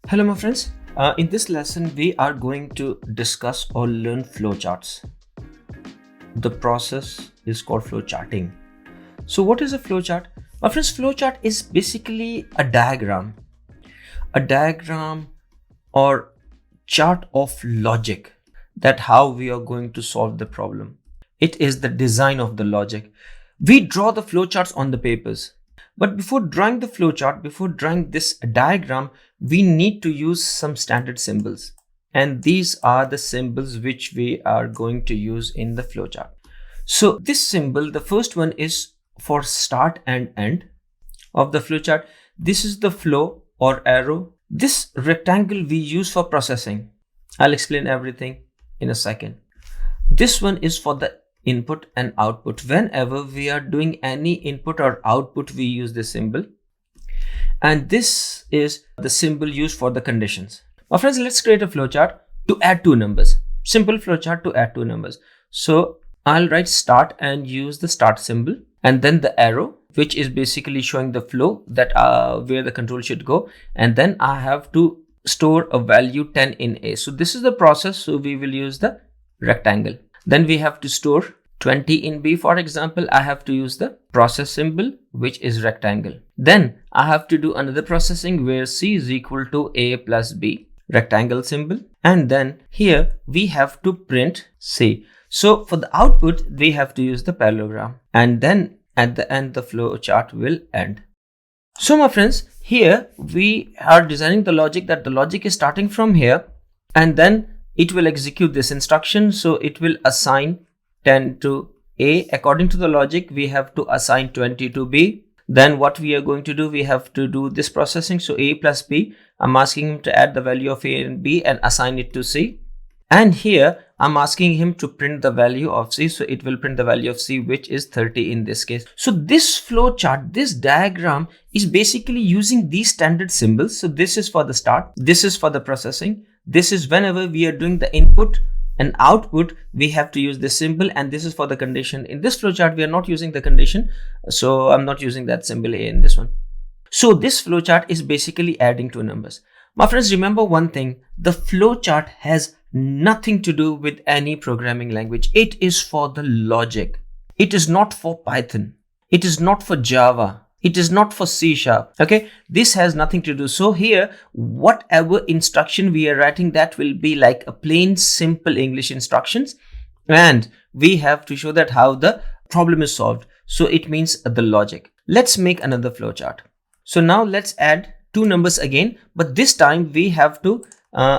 Hello my friends, in this lesson we are going to discuss or learn flowcharts. The process is called flowcharting. So what is a flowchart? My friends, flowchart is basically a diagram or chart of logic that how we are going to solve the problem. It is the design of the logic. We draw the flowcharts on the papers. But before drawing the flowchart, before drawing this diagram, we need to use some standard symbols. And these are the symbols which we are going to use in the flowchart. So this symbol, the first one is for start and end of the flowchart. This is the flow or arrow. This rectangle we use for processing. I'll explain everything in a second. This one is for the input and output. Whenever we are doing any input or output, we use this symbol. And this is the symbol used for the conditions. My friends, let's create a flowchart to add two numbers. Simple flowchart to add two numbers. So I'll write start and use the start symbol, and then the arrow, which is basically showing the flow that where the control should go. And then I have to store a value 10 in A. So this is the process. So we will use the rectangle. Then we have to store 20 in B. For example, I have to use the process symbol, which is rectangle. Then I have to do another processing where C is equal to A plus B, rectangle symbol. And then here we have to print C. So for the output, we have to use the parallelogram. And then at the end, the flow chart will end. So my friends, here we are designing the logic that the logic is starting from here, and then it will execute this instruction. So it will assign 10 to A. According to the logic, we have to assign 20 to B. Then what we are going to do, we have to do this processing. So A plus B, I'm asking him to add the value of A and B and assign it to C. And here I'm asking him to print the value of C. So it will print the value of C, which is 30 in this case. So this flow chart, this diagram is basically using these standard symbols. So this is for the start. This is for the processing. This is whenever we are doing the input and output, we have to use this symbol, and this is for the condition. In this flowchart, we are not using the condition. So I'm not using that symbol A in this one. So this flowchart is basically adding two numbers. My friends, remember one thing, the flowchart has nothing to do with any programming language. It is for the logic. It is not for Python. It is not for Java. It is not for C#. Okay, this has nothing to do. So here, whatever instruction we are writing, that will be like a plain simple English instructions, and we have to show that how the problem is solved. So it means the logic. Let's make another flowchart. So now let's add two numbers again, but this time we have to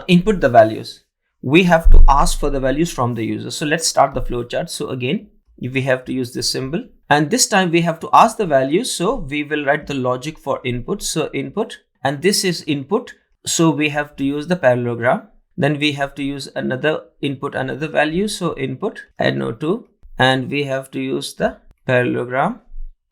input the values. We have to ask for the values from the user. So let's start the flowchart. So again, we have to use this symbol, and this time we have to ask the values. So we will write the logic for input. So input, and this is input. So we have to use the parallelogram. Then we have to use another input, another value. So input NO2, and we have to use the parallelogram.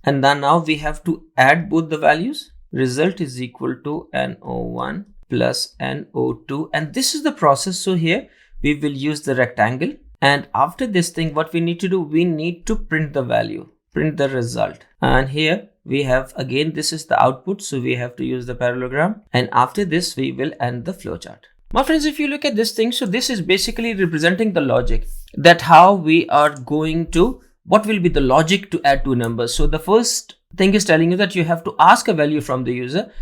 And then now we have to add both the values. Result is equal to NO1 plus NO2, and this is the process. So here we will use the rectangle, and after this thing, what we need to do, we need to print the value, print the result. And here we have, again, this is the output. So we have to use the parallelogram, and after this we will end the flowchart. My friends, if you look at this thing, so this is basically representing the logic, that how we are going to, what will be the logic to add two numbers. So the first thing is telling you that you have to ask a value from the user,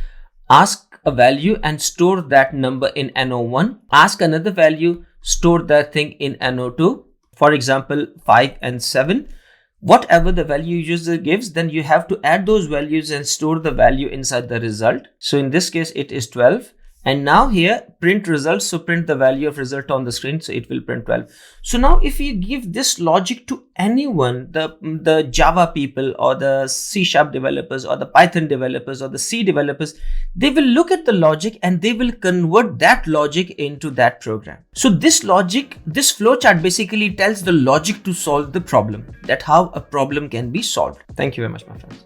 ask a value and store that number in NO1, ask another value, store that thing in NO2, for example 5 and 7. Whatever the value user gives, then you have to add those values and store the value inside the result. So in this case it is 12. And now here print results. So print the value of result on the screen. So it will print 12. So now if you give this logic to anyone, the Java people or the C# developers or the Python developers or the C developers, they will look at the logic and they will convert that logic into that program. So this logic, this flowchart basically tells the logic to solve the problem, that how a problem can be solved. Thank you very much, my friends.